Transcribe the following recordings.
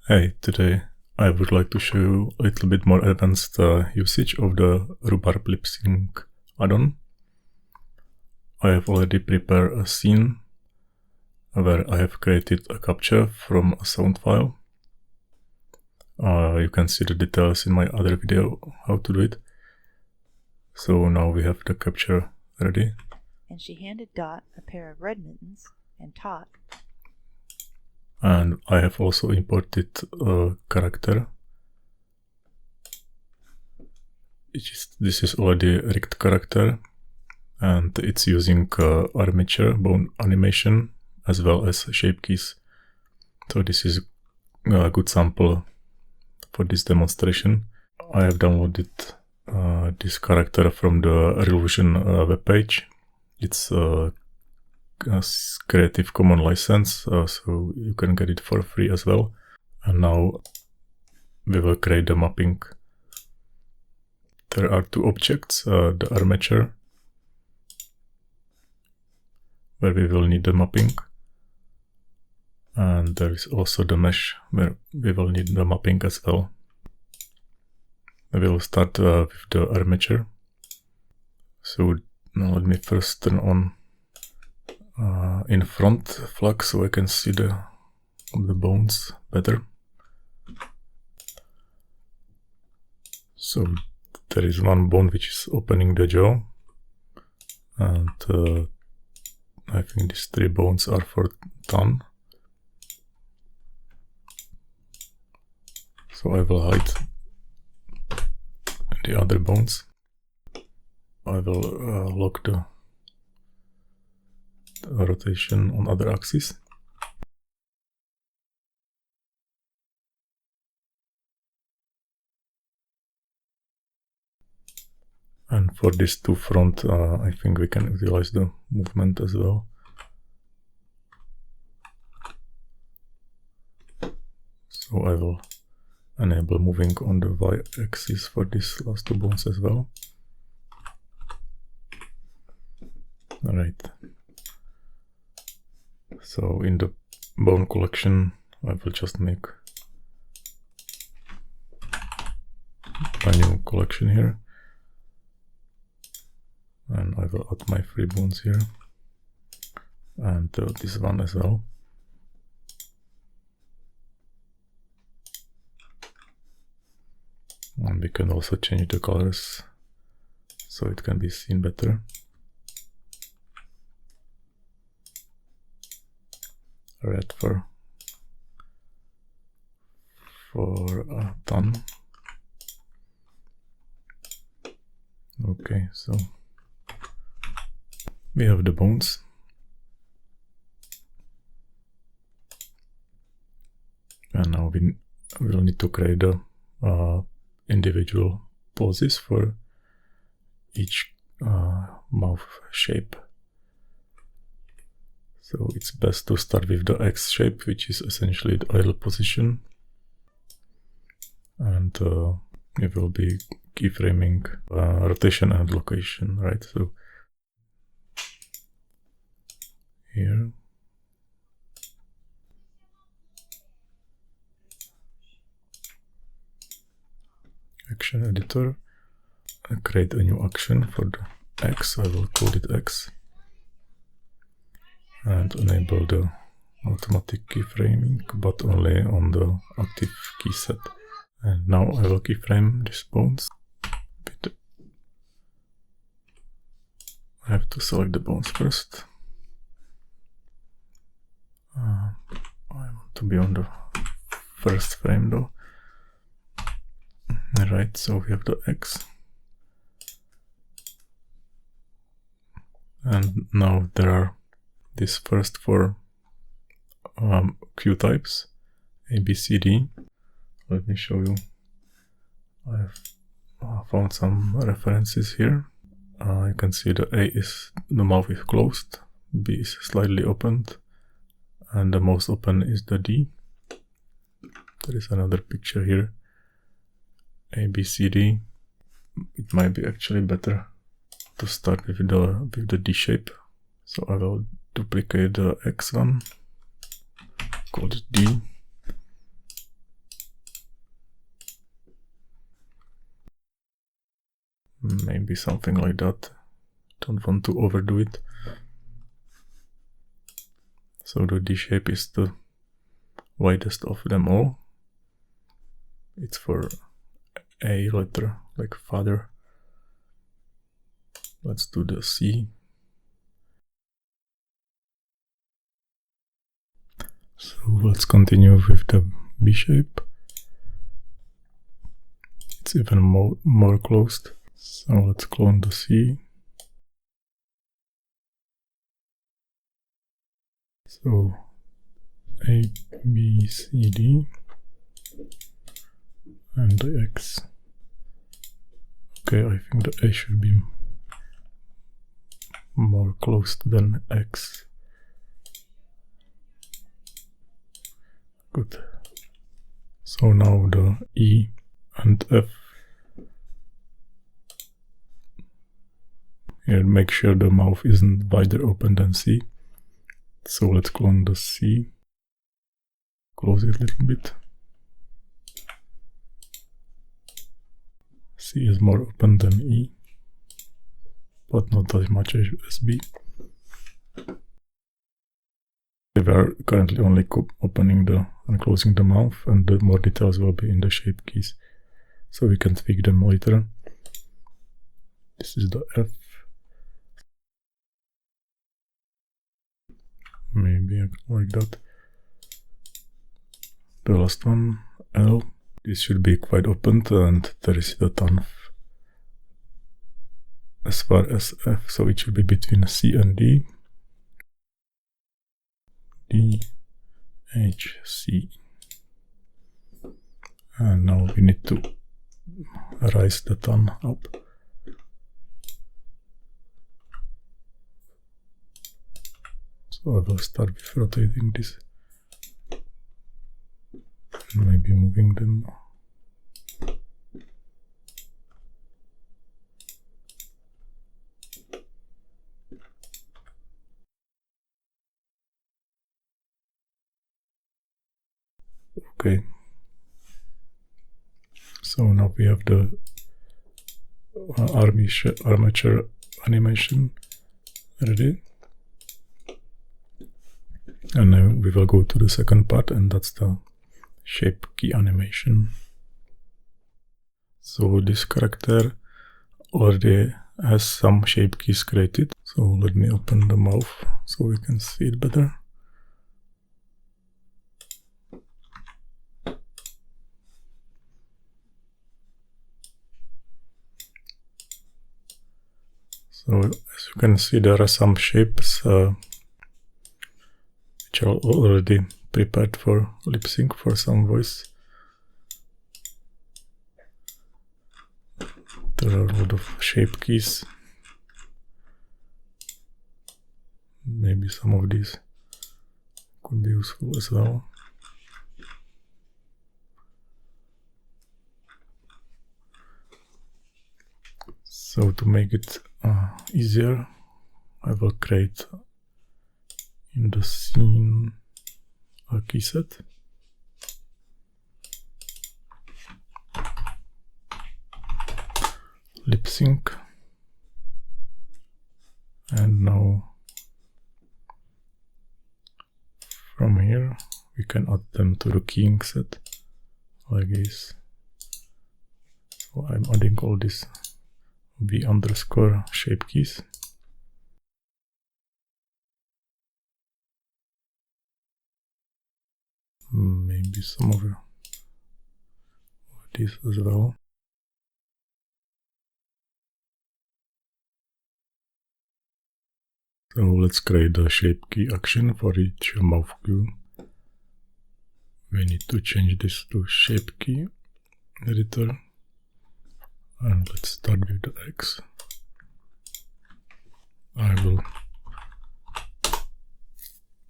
Hey, today I would like to show you a little bit more advanced usage of the Rhubarb Lipsync add-on. I have already prepared a scene where I have created a capture from a sound file. You can see the details in my other video how to do it. So now we have the capture ready. And she handed Dot a pair of red mittens and Tot. And I have also imported a character. This is already a rigged character, and it's using armature bone animation as well as shape keys. So this is a good sample for this demonstration. I have downloaded this character from the Revolution webpage. It's a Creative Commons license, so you can get it for free as well. And now we will create the mapping. There are two objects, the armature, where we will need the mapping, and there is also the mesh, where we will need the mapping as well. We will start with the armature. So now let me first turn on in front flag so I can see the bones better. So there is one bone which is opening the jaw, and I think these three bones are for tongue. So I will hide the other bones. I will lock the rotation on other axis. And for this two front, I think we can utilize the movement as well. So I will enable moving on the y-axis for these last two bones as well. Alright. So in the bone collection, I will just make a new collection here. And I will add my three bones here. And this one as well. And we can also change the colors so it can be seen better. Red for tongue. Okay, so we have the bones. And now we will need to create the individual poses for each mouth shape. So it's best to start with the X shape, which is essentially the idle position. And we will be keyframing rotation and location, right? So here. Action editor. I create a new action for the X. I will call it X. And enable the automatic keyframing, but only on the active key set. And now I will keyframe these bones. I have to select the bones first. I want to be on the first frame though. Right, so we have the X. And now there are these first four Q types, A, B, C, D. Let me show you. I have found some references here. You can see the A is, the mouth is closed, B is slightly opened, and the most open is the D. There is another picture here. A, B, C, D. It might be actually better to start with the D shape. So I will duplicate the X one, call it D, maybe something like that. Don't want to overdo it. So the D shape is the widest of them all. It's for A letter, like father. Let's do the C. So let's continue with the B shape. It's even more closed. So let's clone the C. So A, B, C, D, and the X. Okay, I think the A should be more closed than X. Good. So now the E and F. Here, make sure the mouth isn't wider open than C. So let's clone the C. Close it a little bit. C is more open than E, but not as much as B. We are currently only opening and closing the mouth, and the more details will be in the shape keys, so we can tweak them later. This is the F. Maybe like that. The last one, L. This should be quite opened, and there is the tongue as far as F, so it should be between C and D. D, H, C. And now we need to raise the tongue up. So I will start with rotating this. And maybe moving them. Okay. So now we have the armature animation ready. And now we will go to the second part, and that's the shape key animation. So this character already has some shape keys created. So let me open the mouth so we can see it better. So as you can see, there are some shapes which are already prepared for lip sync for some voice. There are a lot of shape keys. Maybe some of these could be useful as well. So to make it easier, I will create in the scene a key set. Lip sync. And now from here we can add them to the keying set like this. So I'm adding all these V underscore shape keys. Maybe some of these as well. So let's create a shape key action for each mouth cue. We need to change this to shape key editor. And let's start with the X. I will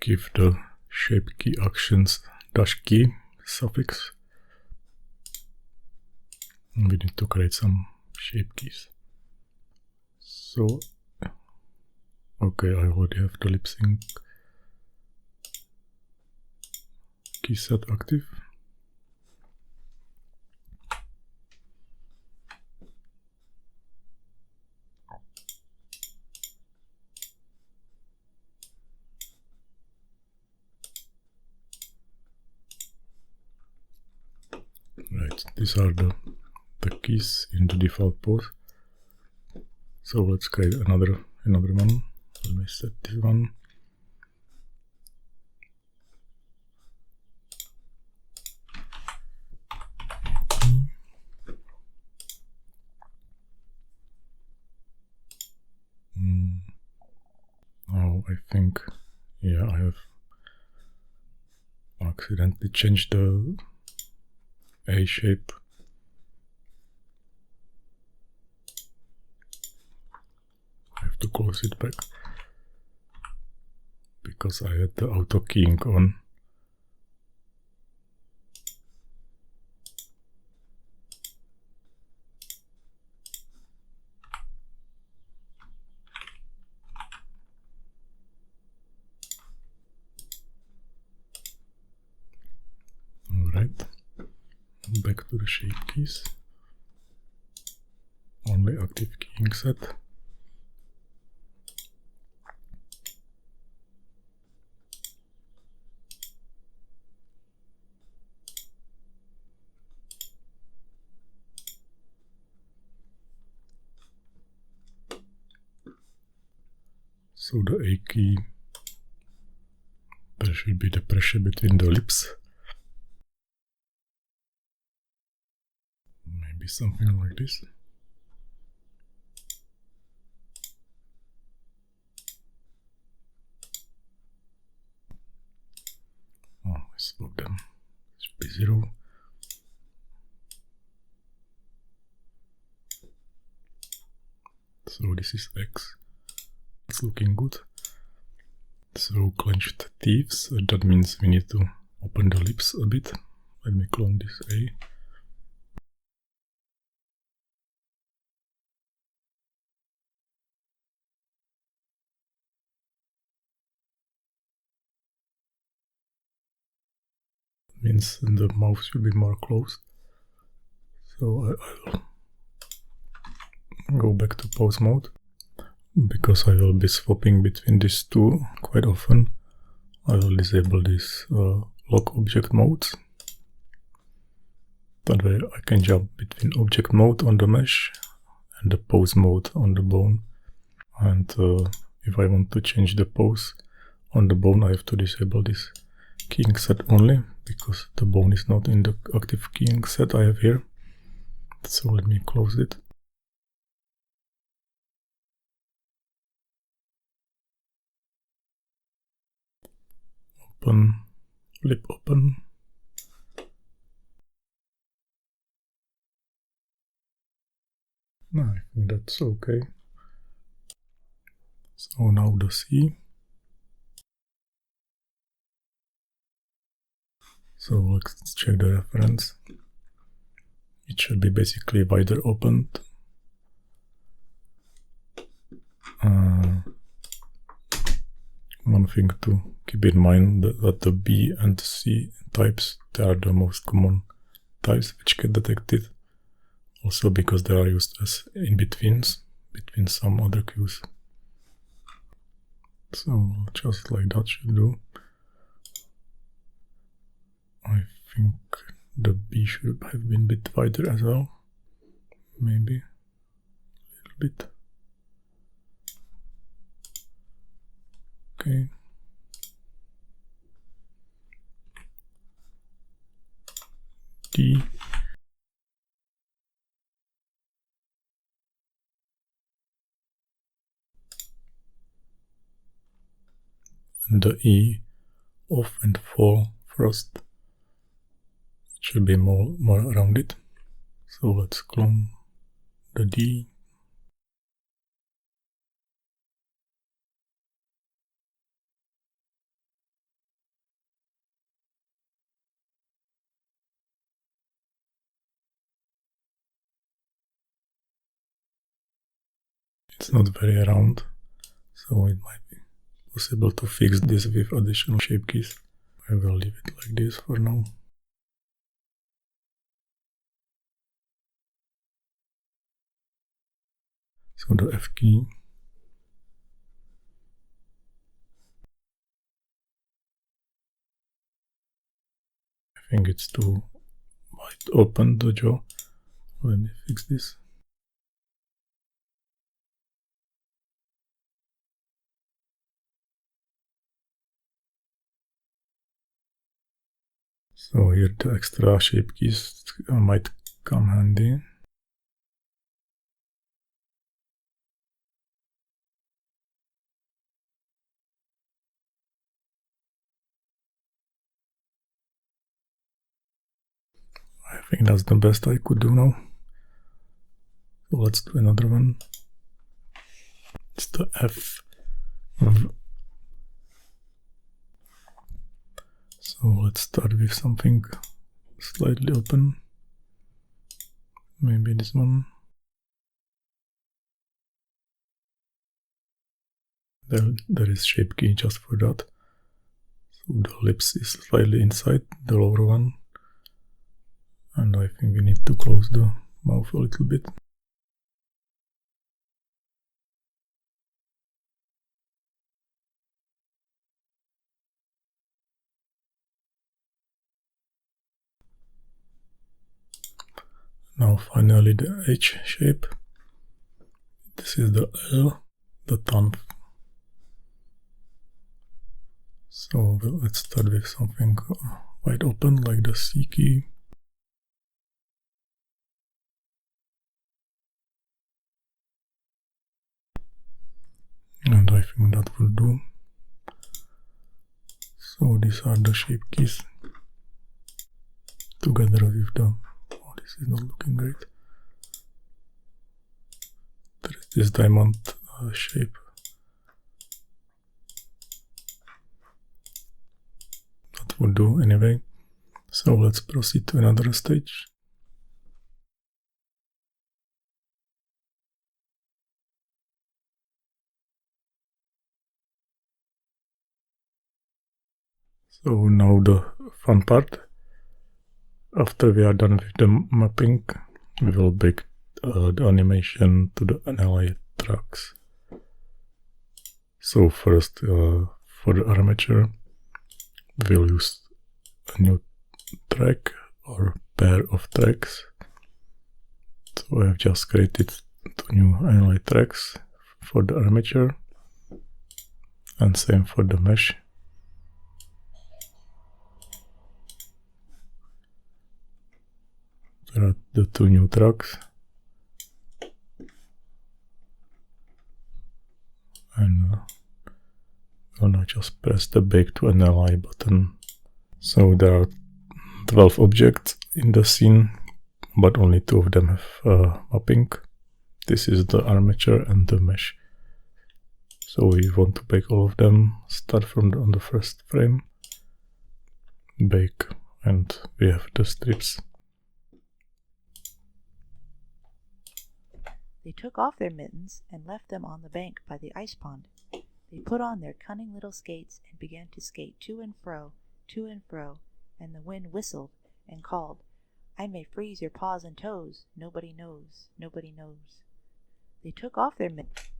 give the shape key actions -key suffix. And we need to create some shape keys. So, okay, I already have the lip sync key set active. these are the keys in the default pose. So let's create another one. Let me set this one. Now I think, yeah, I have accidentally changed the A shape. I have to close it back because I had the auto keying on. Alright, back to the shape keys. Only active keying set. So the A key, there should be the pressure between the lips. Maybe something like this. Oh, I swap them. It should be 0. So this is X. It's looking good. So clenched teeth, that means we need to open the lips a bit. Let me clone this A. Means the mouth should be more closed. So I'll go back to pose mode. Because I will be swapping between these two quite often, I will disable this lock object modes. That way I can jump between object mode on the mesh and the pose mode on the bone. And if I want to change the pose on the bone, I have to disable this keying set only, because the bone is not in the active keying set I have here. So let me close it. Open, lip open. No, I think that's okay. So now the C. So let's check the reference. It should be basically wider opened. One thing to keep in mind that the B and C types, they are the most common types which get detected. Also because they are used as in-betweens between some other cues. So just like that should do. I think the B should have been a bit wider as well. Maybe a little bit. Okay. D. And the E, off and fall first. It should be more around it. So let's clone the D. It's not very round, so it might be possible to fix this with additional shape keys. I will leave it like this for now. So the F key. I think it's too wide open the jaw. Let me fix this. So here the extra shape keys might come handy. I think that's the best I could do now. So let's do another one. It's the F. So let's start with something slightly open. Maybe this one. There is shape key just for that. So the lips is slightly inside the lower one. And I think we need to close the mouth a little bit. Now finally the H shape. This is the L, the tongue. So let's start with something wide open like the C key. And I think that will do. So these are the shape keys together with the... Oh, this is not looking great. There is this diamond shape. That will do anyway. So let's proceed to another stage. So now the fun part. After we are done with the mapping, we will bake the animation to the NLI tracks. So first, for the armature, we will use a new track or pair of tracks. So I have just created two new NLI tracks for the armature, and same for the mesh. There are the two new tracks, and we'll now just press the bake to NLI button. So there are 12 objects in the scene, but only 2 of them have mapping. This is the armature and the mesh. So we want to bake all of them. Start from on the first frame, bake, and we have the strips. They took off their mittens and left them on the bank by the ice pond. They put on their cunning little skates and began to skate to and fro, and the wind whistled and called, "I may freeze your paws and toes, nobody knows, nobody knows." They took off their mittens.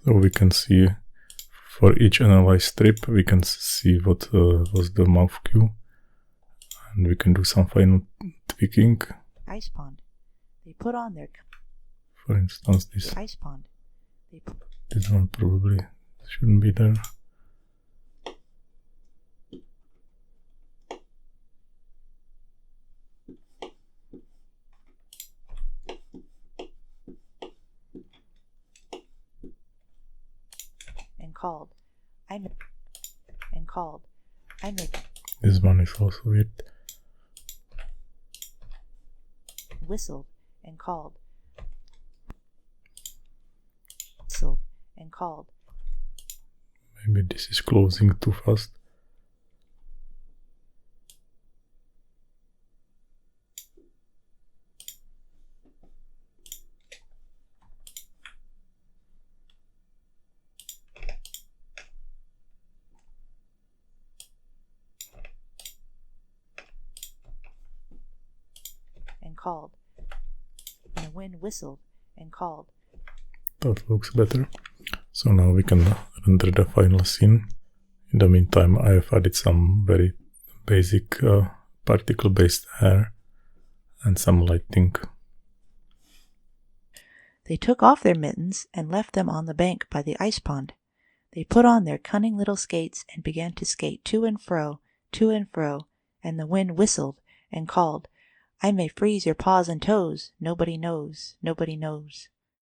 So we can see for each analyze strip, we can see what was the mouth cue. And we can do some final tweaking. Ice pond. They put on their... For instance, this ice pond. This one probably shouldn't be there. And called, I may... And called, I may... This one is also weird. Whistled and called. Whistled and called. Maybe this is closing too fast. And called. And the wind whistled and called. That looks better. So now we can render the final scene In the meantime, I have added some very basic particle-based air and some lighting. They took off their mittens and left them on the bank by the ice pond. They put on their cunning little skates and began to skate to and fro, and the wind whistled and called, "I may freeze your paws and toes, nobody knows, nobody knows."